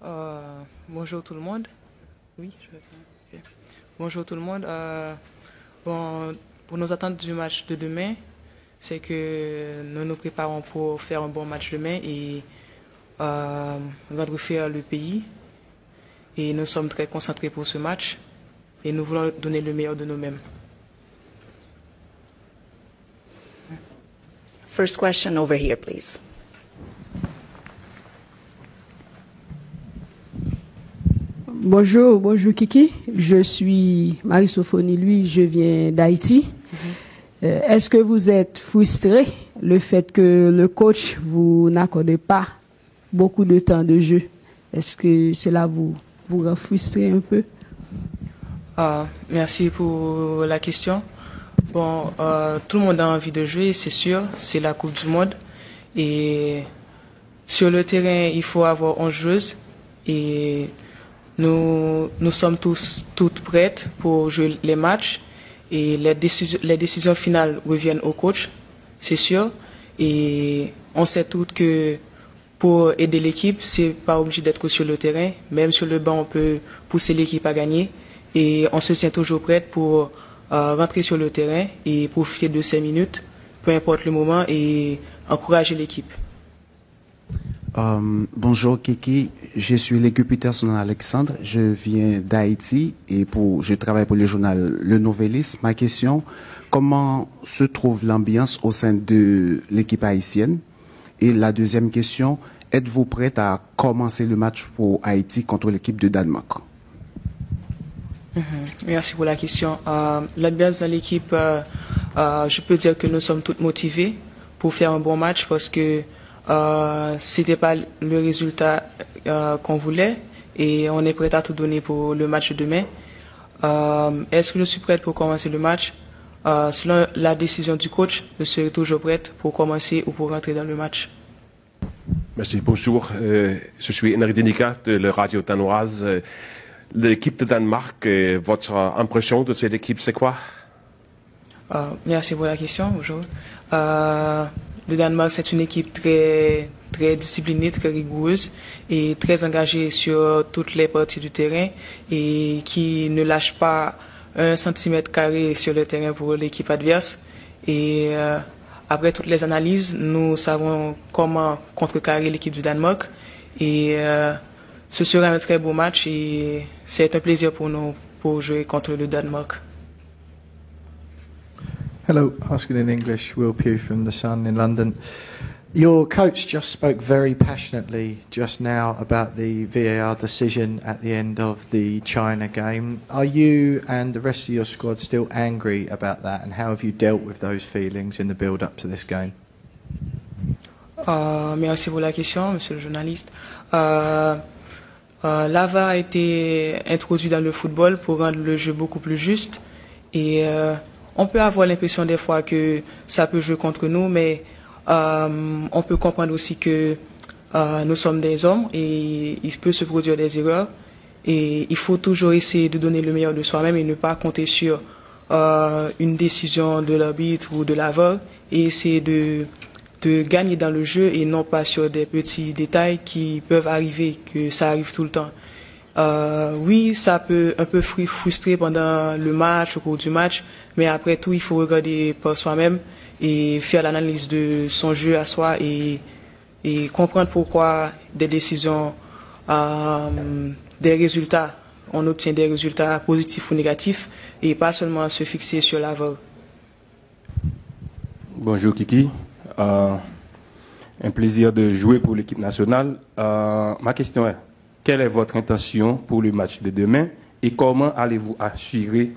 Bonjour tout le monde. Oui, je vais faire. Ok. Bonjour tout le monde. Bon, pour nos attentes du match de demain, c'est que nous nous préparons pour faire un bon match demain et rendre fier le pays. Et nous sommes très concentrés pour ce match et nous voulons donner le meilleur de nous-mêmes. First question over here, please. Bonjour, bonjour Kiki. Je suis Marie-Sophonie, lui, je viens d'Haïti. Est-ce que vous êtes frustré le fait que le coach vous n'accorde pas beaucoup de temps de jeu? Est-ce que cela vous rend frustré un peu? Merci pour la question. Bon, tout le monde a envie de jouer, c'est sûr, c'est la Coupe du Monde. Et sur le terrain, il faut avoir 11 joueuses. Et nous sommes toutes prêtes pour jouer les matchs. Et les décisions finales reviennent au coach, c'est sûr. Et on sait toutes que pour aider l'équipe, c'est pas obligé d'être sur le terrain. Même sur le banc, on peut pousser l'équipe à gagner. Et on se tient toujours prête pour rentrer sur le terrain et profiter de ces minutes, peu importe le moment, et encourager l'équipe. Bonjour Kiki, je suis Légu Peterson Alexandre, je viens d'Haïti et je travaille pour le journal Le Noveliste. Ma question, comment se trouve l'ambiance au sein de l'équipe haïtienne? Et la deuxième question, êtes-vous prête à commencer le match pour Haïti contre l'équipe de Danemark? Merci pour la question. L'ambiance dans l'équipe, je peux dire que nous sommes toutes motivées pour faire un bon match parce que c'était pas le résultat qu'on voulait et on est prêt à tout donner pour le match de demain. Est-ce que je suis prête pour commencer le match? Selon la décision du coach, je serai toujours prête pour commencer ou pour rentrer dans le match. Merci, bonjour. Je suis Henri Denica de la radio danoise. L'équipe de Danemark, votre impression de cette équipe, c'est quoi? Merci pour la question, bonjour. Le Danemark, c'est une équipe très disciplinée, très rigoureuse et très engagée sur toutes les parties du terrain et qui ne lâche pas 1 centimètre carré sur le terrain pour l'équipe adverse. Et après toutes les analyses, nous savons comment contrecarrer l'équipe du Danemark. Et ce sera un très beau match et c'est un plaisir pour nous pour jouer contre le Danemark. Hello, asking in English, Will Pugh from The Sun in London. Your coach just spoke very passionately just now about the VAR decision at the end of the China game. Are you and the rest of your squad still angry about that, and how have you dealt with those feelings in the build-up to this game? Merci pour la question, monsieur le journaliste. La VAR a été introduit dans le football pour rendre le jeu beaucoup plus juste et on peut avoir l'impression des fois que ça peut jouer contre nous, mais on peut comprendre aussi que nous sommes des hommes et il peut se produire des erreurs. Et il faut toujours essayer de donner le meilleur de soi-même et ne pas compter sur une décision de l'arbitre ou de la VAR et essayer de gagner dans le jeu et non pas sur des petits détails qui peuvent arriver, que ça arrive tout le temps. Oui, ça peut un peu frustrer pendant le match, au cours du match, mais après tout, il faut regarder par soi-même et faire l'analyse de son jeu à soi et comprendre pourquoi des décisions, des résultats, on obtient des résultats positifs ou négatifs et pas seulement se fixer sur la VAR. Bonjour Kiki, un plaisir de jouer pour l'équipe nationale. Ma question est, quelle est votre intention pour le match de demain et comment allez-vous assurer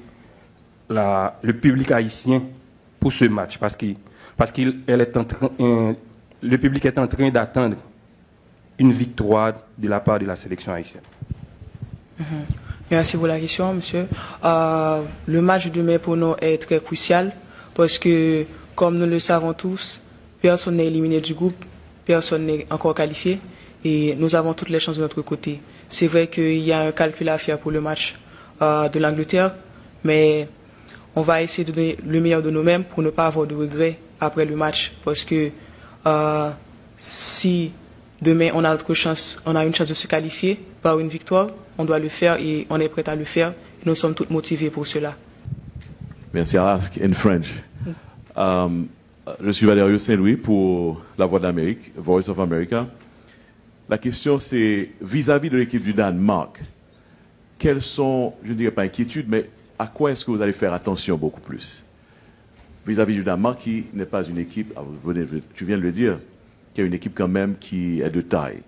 le public haïtien pour ce match? Parce que le public est en train d'attendre une victoire de la part de la sélection haïtienne. Merci pour la question, monsieur. Le match de demain pour nous est très crucial parce que, comme nous le savons tous, personne n'est éliminé du groupe, personne n'est encore qualifié. Et nous avons toutes les chances de notre côté. C'est vrai qu'il y a un calcul à faire pour le match de l'Angleterre, mais on va essayer de donner le meilleur de nous-mêmes pour ne pas avoir de regrets après le match. Parce que si demain, on a une chance de se qualifier par une victoire. On doit le faire et on est prêt à le faire. Et nous sommes tous motivés pour cela. Merci. I'll ask in French. Je suis Valerio Saint-Louis pour La Voix de l'Amérique, Voice of America. La question, c'est vis-à-vis de l'équipe du Danemark, quelles sont, je ne dirais pas inquiétudes, mais à quoi est-ce que vous allez faire attention beaucoup plus vis-à-vis du Danemark, qui n'est pas une équipe, tu viens de le dire, qui est une équipe quand même qui est de taille.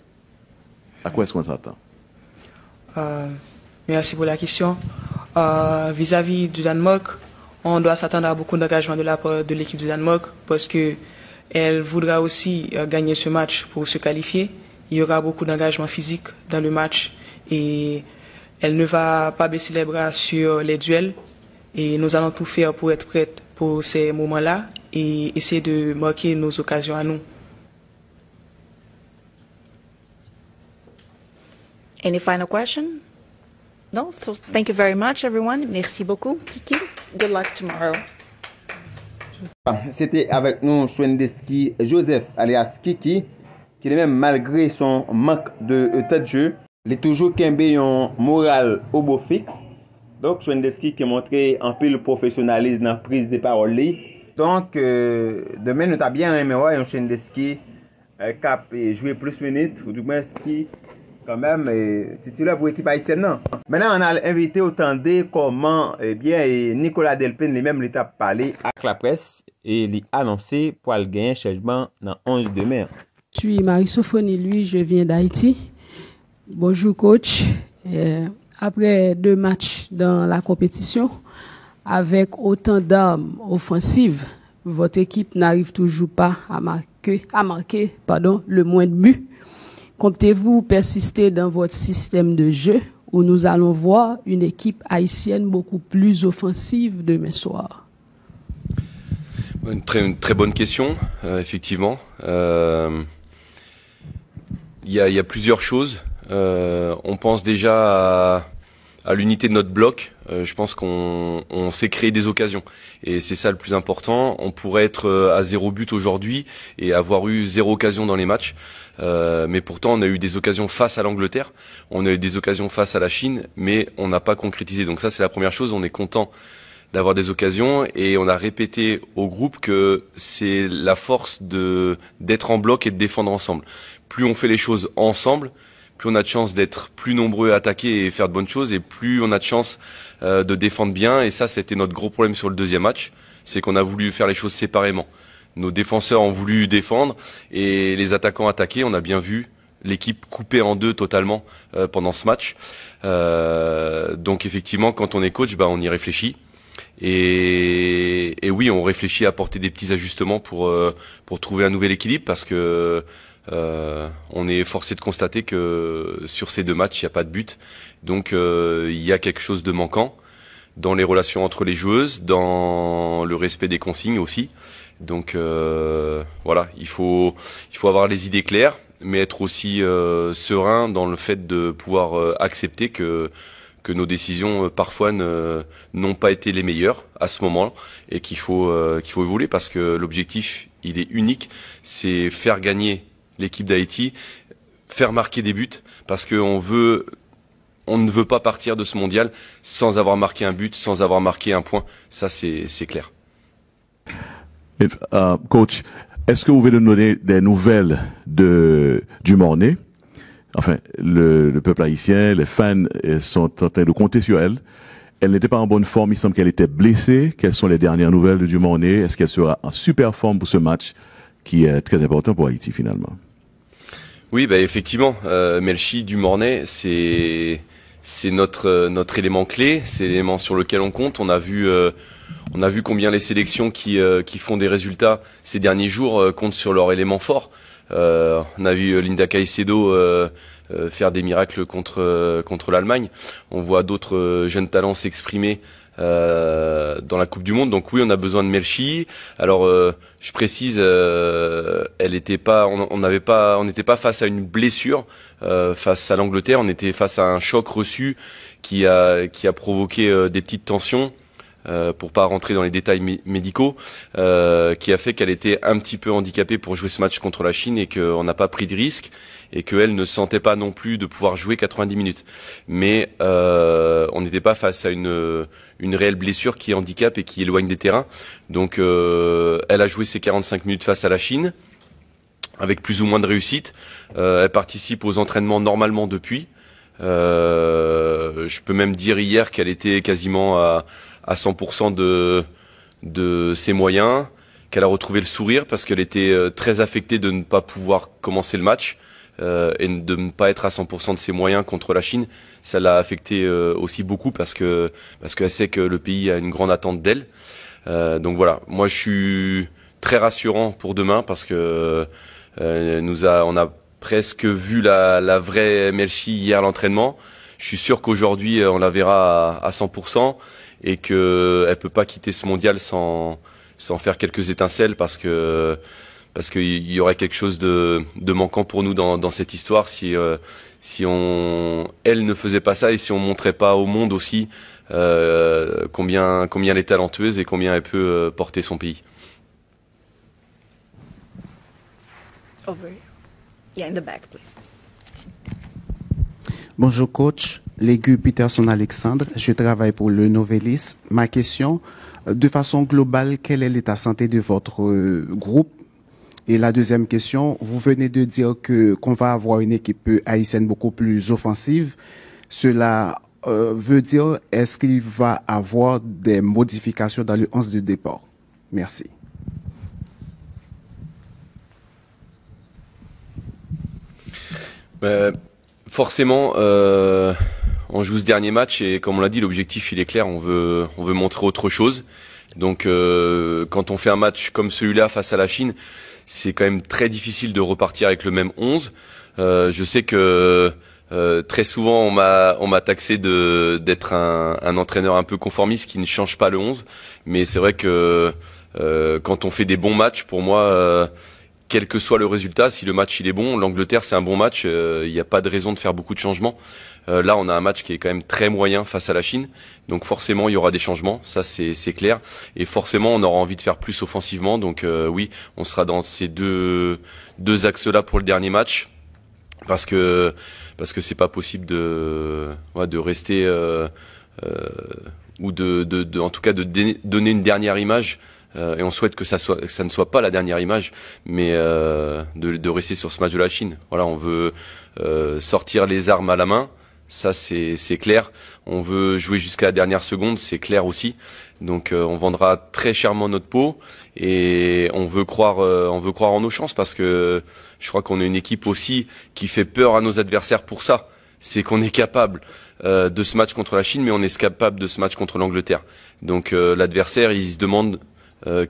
À quoi est-ce qu'on s'attend? Merci pour la question. Vis-à-vis du Danemark, on doit s'attendre à beaucoup d'engagement de la part de l'équipe du Danemark parce qu'elle voudra aussi gagner ce match pour se qualifier. Il y aura beaucoup d'engagement physique dans le match et elle ne va pas baisser les bras sur les duels. Et nous allons tout faire pour être prêtes pour ces moments-là et essayer de marquer nos occasions à nous. Any final question? No? So thank you very much, everyone. Merci beaucoup, Kiki. Good luck tomorrow. C'était avec nous Chwendeski Joseph, alias Kiki, qui même malgré son manque de temps de jeu, il est toujours qu'un moral au beau fixe. Donc Chwendeski qui a montré un peu le professionnalisme dans la prise de parole. Donc demain nous avons bien aimé voir un Chwendeski cap jouer plus minutes, ou du moins qui quand même titulaire pour l'équipe haïtienne. Non. Maintenant on a invité autant de comment Nicolas Delpine lui-même l'état parlé avec la presse et lui annoncé pour le gagner changement dans 11 demain. Je suis Marie-Sophonie, lui, je viens d'Haïti. Bonjour coach. Après 2 matchs dans la compétition, avec autant d'armes offensives, votre équipe n'arrive toujours pas à marquer le moins de buts. Comptez-vous persister dans votre système de jeu où nous allons voir une équipe haïtienne beaucoup plus offensive demain soir? Une très bonne question, effectivement. Il y a plusieurs choses. On pense déjà à l'unité de notre bloc. Je pense qu'on sait créer des occasions et c'est ça le plus important. On pourrait être à 0 but aujourd'hui et avoir eu 0 occasion dans les matchs, mais pourtant on a eu des occasions face à l'Angleterre, on a eu des occasions face à la Chine, mais on n'a pas concrétisé. Donc ça c'est la première chose. On est content d'avoir des occasions et on a répété au groupe que c'est la force d'être en bloc et de défendre ensemble. Plus on fait les choses ensemble, plus on a de chance d'être plus nombreux à attaquer et faire de bonnes choses, et plus on a de chance de défendre bien. Et ça, c'était notre gros problème sur le deuxième match, c'est qu'on a voulu faire les choses séparément. Nos défenseurs ont voulu défendre et les attaquants attaquer. On a bien vu l'équipe coupée en deux totalement pendant ce match. Donc effectivement, quand on est coach, on y réfléchit. Et oui, on réfléchit à apporter des petits ajustements pour trouver un nouvel équilibre, parce que on est forcé de constater que sur ces 2 matchs, il n'y a pas de but. Donc il y a quelque chose de manquant dans les relations entre les joueuses, dans le respect des consignes aussi. Donc voilà, il faut avoir les idées claires, mais être aussi serein dans le fait de pouvoir accepter que nos décisions parfois n'ont pas été les meilleures à ce moment, et qu'il faut évoluer, parce que l'objectif, il est unique, c'est faire gagner l'équipe d'Haïti, faire marquer des buts, parce qu'on ne veut pas partir de ce mondial sans avoir marqué un but, sans avoir marqué un point. Ça, c'est clair. Coach, est-ce que vous pouvez nous donner des nouvelles du Mornay? Enfin, le peuple haïtien, les fans sont en train de compter sur elle. Elle n'était pas en bonne forme, il semble qu'elle était blessée. Quelles sont les dernières nouvelles du Mornay? Est-ce qu'elle sera en super forme pour ce match qui est très important pour Haïti finalement? Oui, effectivement, Melchi du Mornay, c'est notre élément clé, c'est l'élément sur lequel on compte. On a vu combien les sélections qui font des résultats ces derniers jours comptent sur leur élément fort. On a vu Linda Caicedo faire des miracles contre l'Allemagne. On voit d'autres jeunes talents s'exprimer dans la Coupe du Monde. Donc oui, on a besoin de Melchi. Alors je précise, on n'était pas face à une blessure face à l'Angleterre. On était face à un choc reçu qui a provoqué des petites tensions. pour pas rentrer dans les détails médicaux, qui a fait qu'elle était un petit peu handicapée pour jouer ce match contre la Chine et qu'on n'a pas pris de risque et qu'elle ne sentait pas non plus de pouvoir jouer 90 minutes. Mais on n'était pas face à une réelle blessure qui handicape et qui éloigne des terrains. Donc elle a joué ses 45 minutes face à la Chine, avec plus ou moins de réussite. Elle participe aux entraînements normalement depuis. Je peux même dire hier qu'elle était quasiment à 100% de ses moyens, qu'elle a retrouvé le sourire parce qu'elle était très affectée de ne pas pouvoir commencer le match et de ne pas être à 100% de ses moyens contre la Chine. Ça l'a affecté aussi beaucoup parce qu'elle sait que le pays a une grande attente d'elle. Donc voilà, moi je suis très rassurant pour demain parce que on a presque vu la vraie Melchi hier à l'entraînement. Je suis sûr qu'aujourd'hui on la verra à 100% et qu'elle peut pas quitter ce mondial sans faire quelques étincelles parce qu'il y aurait quelque chose de manquant pour nous dans cette histoire si elle ne faisait pas ça et si on montrait pas au monde aussi combien elle est talentueuse et combien elle peut porter son pays. Over. Yeah, in the back, please. Bonjour coach, Légu Peterson Alexandre, je travaille pour le Novelis. Ma question, de façon globale, quel est l'état de santé de votre groupe? Et la deuxième question, vous venez de dire qu'on va avoir une équipe haïtienne beaucoup plus offensive. Cela veut dire, est-ce qu'il va avoir des modifications dans le 11 de départ? Merci. Forcément, on joue ce dernier match et comme on l'a dit, l'objectif il est clair, on veut montrer autre chose. Donc quand on fait un match comme celui-là face à la Chine, c'est quand même très difficile de repartir avec le même 11. Je sais que très souvent on m'a taxé d'être un entraîneur un peu conformiste qui ne change pas le 11, mais c'est vrai que quand on fait des bons matchs, pour moi quel que soit le résultat, si le match il est bon, l'Angleterre c'est un bon match, il n'y a pas de raison de faire beaucoup de changements. Là on a un match qui est quand même très moyen face à la Chine, donc forcément il y aura des changements, ça c'est clair, et forcément on aura envie de faire plus offensivement, donc oui, on sera dans ces deux axes-là pour le dernier match, parce que c'est pas possible de rester ou en tout cas de donner une dernière image. Et on souhaite que ça ne soit pas la dernière image, mais de rester sur ce match de la Chine. Voilà, on veut sortir les armes à la main, ça c'est clair. On veut jouer jusqu'à la dernière seconde, c'est clair aussi. Donc on vendra très chèrement notre peau et on veut croire en nos chances parce que je crois qu'on est une équipe aussi qui fait peur à nos adversaires pour ça. C'est qu'on est capable de ce match contre la Chine, mais on est capable de ce match contre l'Angleterre. Donc l'adversaire, il se demande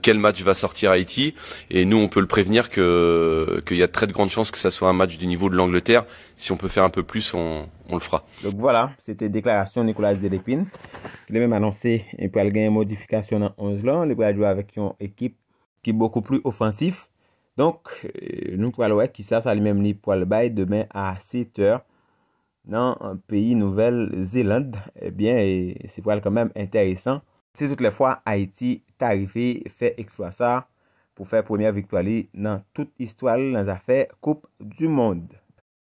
quel match va sortir Haïti, et nous on peut le prévenir qu'il y a de très grandes chances que ça soit un match du niveau de l'Angleterre. Si on peut faire un peu plus, on le fera. Donc voilà, c'était déclaration de Nicolas Delépine. Il a même annoncé qu'il peut gagner une modification dans 11 là. Il va jouer avec une équipe qui est beaucoup plus offensive. Donc nous pourrons voir qui ça lui-même ni pour le bail demain à 7h dans un pays Nouvelle-Zélande. Eh bien, c'est pour quand même intéressant. C'est toutes les fois Haïti tarifé fait exploit ça pour faire première victoire dans toute histoire dans les affaires Coupe du Monde.